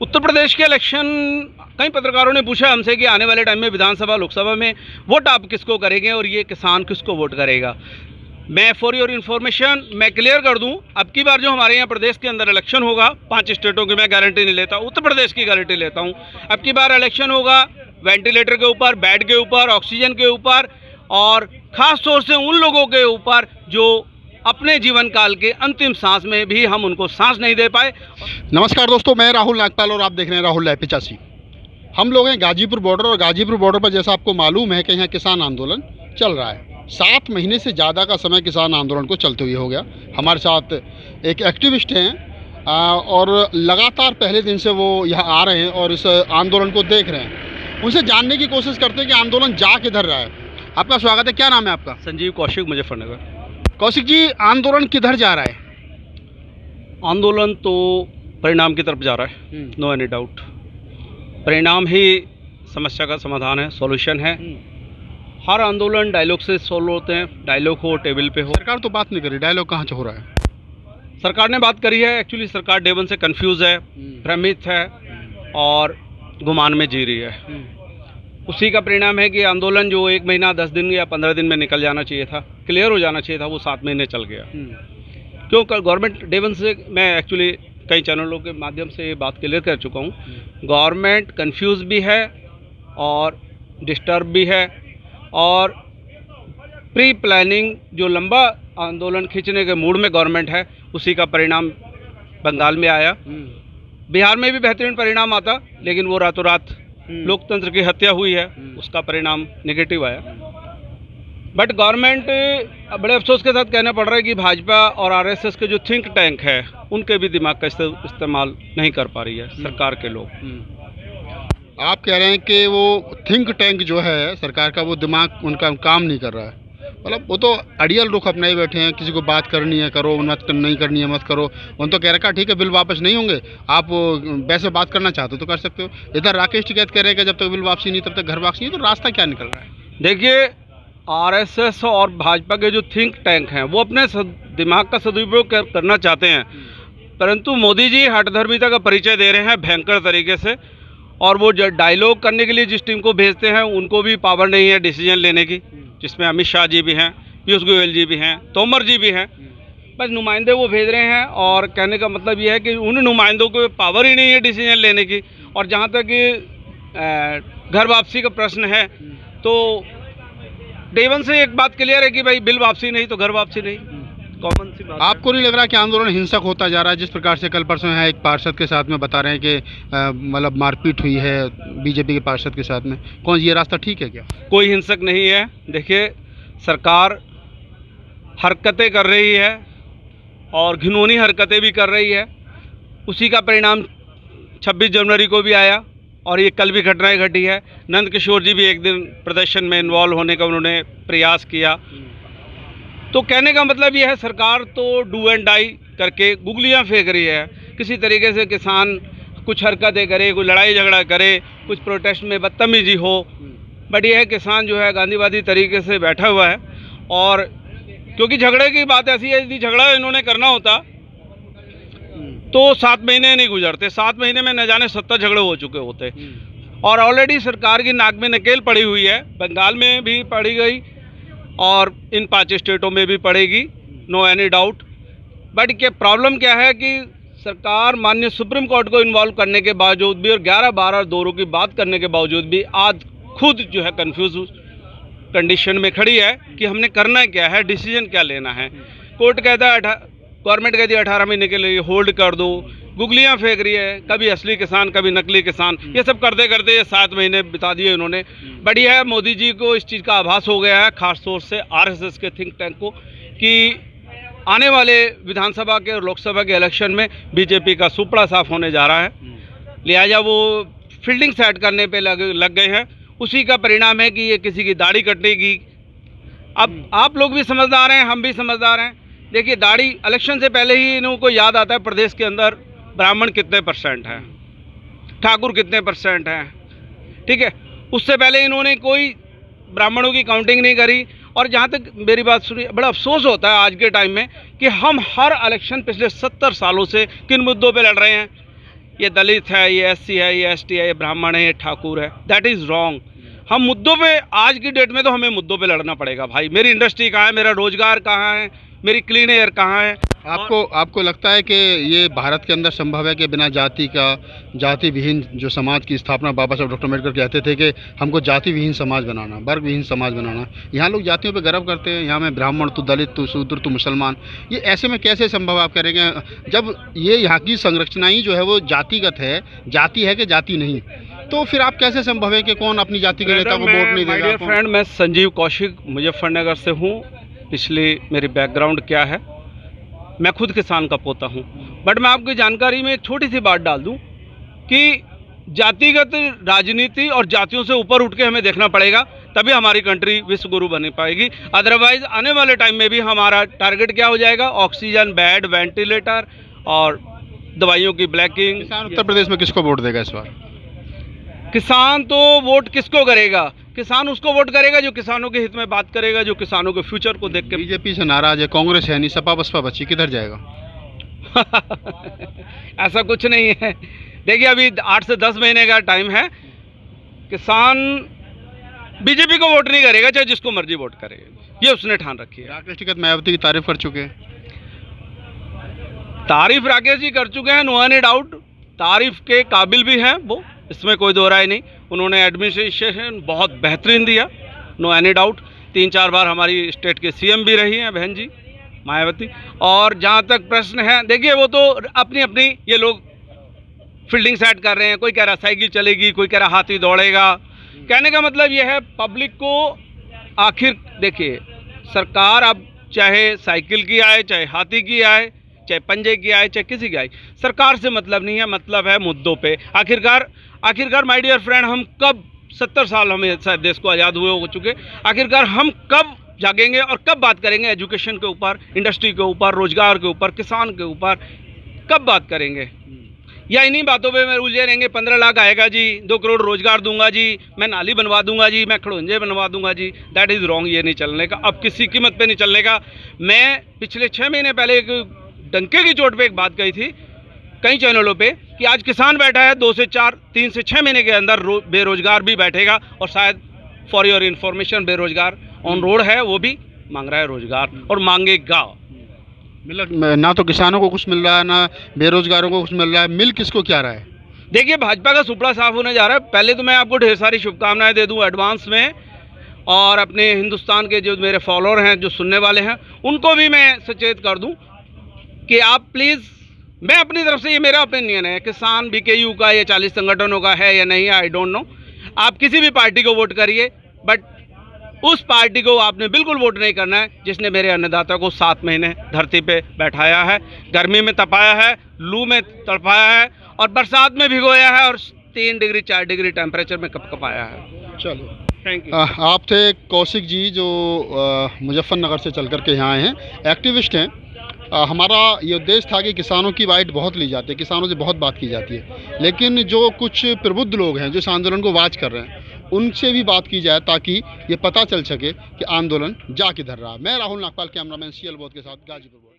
उत्तर प्रदेश के इलेक्शन, कई पत्रकारों ने पूछा हमसे कि आने वाले टाइम में विधानसभा लोकसभा में वोट आप किसको करेंगे और ये किसान किसको वोट करेगा। मैं फॉर योर इन्फॉर्मेशन मैं क्लियर कर दूं, अब की बार जो हमारे यहाँ प्रदेश के अंदर इलेक्शन होगा, 5 स्टेटों की मैं गारंटी नहीं लेता, उत्तर प्रदेश की गारंटी लेता हूँ। अब की बार इलेक्शन होगा वेंटिलेटर के ऊपर, बेड के ऊपर, ऑक्सीजन के ऊपर और ख़ास तौर से उन लोगों के ऊपर जो अपने जीवन काल के अंतिम सांस में भी हम उनको सांस नहीं दे पाए। नमस्कार दोस्तों, मैं राहुल नागपाल और आप देख रहे हैं राहुल लाइव 85। हम लोग हैं गाजीपुर बॉर्डर और गाजीपुर बॉर्डर पर जैसा आपको मालूम है कि यहाँ किसान आंदोलन चल रहा है। 7 महीने से ज़्यादा का समय किसान आंदोलन को चलते हुए हो गया। हमारे साथ एक एक्टिविस्ट हैं और लगातार पहले दिन से वो यहाँ आ रहे हैं और इस आंदोलन को देख रहे हैं। उनसे जानने की कोशिश करते हैं कि आंदोलन जा किधर रहा है। आपका स्वागत है, क्या नाम है आपका? संजीव कौशिक, मुजफ्फरनगर। कौशिक जी, आंदोलन किधर जा रहा है? आंदोलन तो परिणाम की तरफ जा रहा है, नो एनी डाउट। परिणाम ही समस्या का समाधान है, सॉल्यूशन है। हर आंदोलन डायलॉग से सॉल्व होते हैं, डायलॉग हो, टेबल पे हो। सरकार तो बात नहीं कर रही, डायलॉग कहाँ से हो रहा है? सरकार ने बात करी है। एक्चुअली सरकार डे वन से कंफ्यूज है, भ्रमित है और गुमान में जी रही है। उसी का परिणाम है कि आंदोलन जो 1 महीना 10 दिन या 15 दिन में निकल जाना चाहिए था, क्लियर हो जाना चाहिए था, वो 7 महीने चल गया। क्यों? गवर्नमेंट डे वन से, मैं एक्चुअली कई चैनलों के माध्यम से ये बात क्लियर कर चुका हूँ, गवर्नमेंट कंफ्यूज भी है और डिस्टर्ब भी है और प्री प्लानिंग जो लंबा आंदोलन खींचने के मूड में गवर्नमेंट है, उसी का परिणाम बंगाल में आया। बिहार में भी बेहतरीन परिणाम आता, लेकिन वो रातों रात लोकतंत्र की हत्या हुई है, उसका परिणाम नेगेटिव आया। बट गवर्नमेंट बड़े अफसोस के साथ कहना पड़ रहा है कि भाजपा और आरएसएस के जो थिंक टैंक है, उनके भी दिमाग का इस्तेमाल नहीं कर पा रही है सरकार के लोग। आप कह रहे हैं कि वो थिंक टैंक जो है सरकार का, वो दिमाग उनका काम नहीं कर रहा है। मतलब वो तो अड़ियल रुख अपने बैठे हैं, किसी को बात करनी है करो, मत नहीं करनी है मत करो। उन तो कह रखा ठीक है बिल वापस नहीं होंगे, आप वैसे बात करना चाहते हो तो कर सकते हो। इधर राकेश टिकैत कह रहे हैं कि जब तक बिल वापसी नहीं तब तक घर वापसी नहीं, तो रास्ता क्या निकल रहा है? देखिए, आरएसएस और भाजपा के जो थिंक टैंक हैं वो अपने दिमाग का सदुपयोग करना चाहते हैं, परंतु मोदी जी हठधर्मिता का परिचय दे रहे हैं भयंकर तरीके से। और वो जो डायलॉग करने के लिए जिस टीम को भेजते हैं, उनको भी पावर नहीं है डिसीजन लेने की, जिसमें अमित शाह जी भी हैं, पीयूष गोयल जी भी हैं, तोमर जी भी हैं। बस नुमाइंदे वो भेज रहे हैं और कहने का मतलब ये है कि उन नुमाइंदों को पावर ही नहीं है डिसीजन लेने की। और जहाँ तक घर वापसी का प्रश्न है, तो डे वन से एक बात क्लियर है कि भाई बिल वापसी नहीं तो घर वापसी नहीं, कॉमन सी बात। आपको नहीं लग रहा कि आंदोलन हिंसक होता जा रहा है? जिस प्रकार से कल परसों यहाँ एक पार्षद के साथ में बता रहे हैं कि मतलब मारपीट हुई है बीजेपी के पार्षद के साथ में, कौन ये रास्ता ठीक है क्या? कोई हिंसक नहीं है। देखिए, सरकार हरकतें कर रही है और घिनौनी हरकतें भी कर रही है, उसी का परिणाम 26 जनवरी को भी आया और ये कल भी घटनाएं घटी है। नंद किशोर जी भी एक दिन प्रदर्शन में इन्वॉल्व होने का उन्होंने प्रयास किया। तो कहने का मतलब ये है, सरकार तो डू एंड डाई करके गुगलियाँ फेंक रही है। किसी तरीके से किसान कुछ हरकतें करे, कोई लड़ाई झगड़ा करे, कुछ प्रोटेस्ट में बदतमीजी हो, बट ये है किसान जो है गांधीवादी तरीके से बैठा हुआ है। और क्योंकि झगड़े की बात ऐसी है, यदि झगड़ा इन्होंने करना होता तो 7 महीने नहीं गुजरते, 7 महीने में न जाने 70 झगड़े हो चुके होते। और ऑलरेडी सरकार की नाक में नकेल पड़ी हुई है, बंगाल में भी पड़ी गई और इन 5 स्टेटों में भी पड़ेगी, नो एनी डाउट। बट के प्रॉब्लम क्या है कि सरकार माननीय सुप्रीम कोर्ट को इन्वॉल्व करने के बावजूद भी और 11-12 दौरों की बात करने के बावजूद भी आज खुद जो है कंफ्यूज कंडीशन में खड़ी है कि हमने करना क्या है, डिसीजन क्या लेना है। कोर्ट कहता है, गवर्नमेंट कहती है 18 महीने के लिए होल्ड कर दो, गुगलियाँ फेंक रही है, कभी असली किसान कभी नकली किसान, ये सब करते करते ये 7 महीने बिता दिए इन्होंने। बढ़िया है, मोदी जी को इस चीज़ का आभास हो गया है, खास तौर से आरएसएस के थिंक टैंक को, कि आने वाले विधानसभा के और लोकसभा के इलेक्शन में बीजेपी का सुपड़ा साफ होने जा रहा है। लिहाजा वो फील्डिंग सेट करने पे लग गए हैं। उसी का परिणाम है कि ये किसी की दाढ़ी कटेगी। अब आप लोग भी समझदार हैं, हम भी समझदार हैं। देखिए, दाढ़ी इलेक्शन से पहले ही इनको याद आता है प्रदेश के अंदर ब्राह्मण कितने % हैं, ठाकुर कितने % हैं, ठीक है। उससे पहले इन्होंने कोई ब्राह्मणों की काउंटिंग नहीं करी। और जहाँ तक मेरी बात सुनिए, बड़ा अफसोस होता है आज के टाइम में कि हम हर इलेक्शन पिछले 70 सालों से किन मुद्दों पे लड़ रहे हैं। ये दलित है, ये SC है, ये ST है, ये ब्राह्मण है, ये ठाकुर है। That is wrong. हम मुद्दों पे, आज की डेट में तो हमें मुद्दों पे लड़ना पड़ेगा भाई। मेरी इंडस्ट्री कहाँ है, मेरा रोजगार कहाँ है, मेरी क्लीन एयर कहाँ है। आपको लगता है कि ये भारत के अंदर संभव है कि बिना जाति का, जाति विहीन जो समाज की स्थापना बाबा साहब डॉक्टर अम्बेडकर कहते थे कि हमको जाति विहीन समाज बनाना, वर्ग विहीन समाज बनाना। यहाँ लोग जातियों पे गर्व करते हैं, यहाँ में ब्राह्मण तो दलित तो शूद्र तो मुसलमान। ये ऐसे में कैसे संभव आप करेंगे जब ये यहाँ की संरचना ही जो है वो जातिगत है, जाति है कि जाति नहीं? तो फिर आप कैसे संभव है कि कौन अपनी जाति के नेता को वोट नहीं देगा? डियर फ्रेंड, मैं संजीव कौशिक मुजफ्फरनगर से हूँ। पिछली मेरी बैकग्राउंड क्या है, मैं खुद किसान का पोता हूँ। बट मैं आपकी जानकारी में एक छोटी सी बात डाल दूँ कि जातिगत राजनीति और जातियों से ऊपर उठ के हमें देखना पड़ेगा, तभी हमारी कंट्री विश्व गुरु बन पाएगी। अदरवाइज आने वाले टाइम में भी हमारा टारगेट क्या हो जाएगा? ऑक्सीजन बेड, वेंटिलेटर और दवाइयों की ब्लैकिंग। किसान उत्तर प्रदेश में किसको वोट देगा इस बार? किसान तो वोट किसको करेगा? किसान उसको वोट करेगा जो किसानों के हित में बात करेगा, जो किसानों के फ्यूचर को देख के। बीजेपी से नाराज है, कांग्रेस है नहीं, सपा बसपा बची, किधर जाएगा? ऐसा कुछ नहीं है। देखिए, अभी 8 से 10 महीने का टाइम है। किसान बीजेपी को वोट नहीं करेगा, चाहे जिसको मर्जी वोट करेगा, ये उसने ठान रखी है। राकेश टिकैत मायावती की तारीफ कर चुके हैं। तारीफ राकेश जी कर चुके हैं, नो एनी डाउट। तारीफ के काबिल भी हैं वो, इसमें कोई दो राय नहीं। उन्होंने एडमिनिस्ट्रेशन बहुत बेहतरीन दिया, नो एनी डाउट। 3-4 बार हमारी स्टेट के CM भी रही हैं बहन जी मायावती। और जहाँ तक प्रश्न है, देखिए वो तो अपनी अपनी ये लोग फील्डिंग सेट कर रहे हैं। कोई कह रहा साइकिल चलेगी, कोई कह रहा हाथी दौड़ेगा। कहने का मतलब ये है, पब्लिक को आखिर देखिए, सरकार अब चाहे साइकिल की आए, चाहे हाथी की आए, चाहे पंजे की आए, चाहे किसी की आए, सरकार से मतलब नहीं है, मतलब है मुद्दों पे। आखिरकार माय डियर फ्रेंड, हम कब 70 साल हमें शायद देश को आज़ाद हुए हो चुके, आखिरकार हम कब जागेंगे और कब बात करेंगे एजुकेशन के ऊपर, इंडस्ट्री के ऊपर, रोजगार के ऊपर, किसान के ऊपर कब बात करेंगे? या इन्हीं बातों पे मैं उलझे रहेंगे? 15 लाख आएगा जी, 2 करोड़ रोजगार दूंगा जी, मैं नाली बनवा दूंगा जी, मैं खड़ोंजे बनवा दूंगा जी। That is wrong. ये नहीं चलने का, अब किसी कीमत पे नहीं चलने का। मैं पिछले 6 महीने पहले एक डंके की चोट पे एक बात कही थी कई चैनलों पे कि आज किसान बैठा है 2 से 4, 3 से 6 महीने के अंदर बेरोजगार भी बैठेगा, और शायद फॉर योर इन्फॉर्मेशन बेरोजगार ऑन रोड है, वो भी मांग रहा है रोजगार और मांगेगा। ना तो किसानों को कुछ मिल रहा है, ना बेरोजगारों को कुछ मिल रहा है। मिल किसको क्या रहा है? देखिए, भाजपा का सुपड़ा साफ होने जा रहा है। पहले तो मैं आपको ढेर सारी शुभकामनाएं दे दूं एडवांस में, और अपने हिंदुस्तान के जो मेरे फॉलोअर हैं, जो सुनने वाले हैं, उनको भी मैं सचेत कर दूं कि आप प्लीज़, मैं अपनी तरफ से, ये मेरा ओपिनियन है, किसान BKU का या 40 संगठनों का है या नहीं, आई डोंट नो। आप किसी भी पार्टी को वोट करिए, बट उस पार्टी को आपने बिल्कुल वोट नहीं करना है जिसने मेरे अन्नदाता को 7 महीने धरती पे बैठाया है, गर्मी में तपाया है, लू में तड़पाया है, और बरसात में भिगोया है, और 3 डिग्री 4 डिग्री टेम्परेचर में कपकपाया है। चलो, थैंक यू। आप थे कौशिक जी, जो मुजफ्फरनगर से चल कर के यहाँ आए हैं, एक्टिविस्ट हैं। हमारा ये उद्देश्य था कि किसानों की बाइट बहुत ली जाती है, किसानों से बहुत बात की जाती है, लेकिन जो कुछ प्रबुद्ध लोग हैं जो इस आंदोलन को वाच कर रहे हैं, उनसे भी बात की जाए ताकि ये पता चल सके कि आंदोलन जा किधर रहा। मैं राहुल नागपाल, कैमरामैन CL बोध के साथ, गाजीपुर।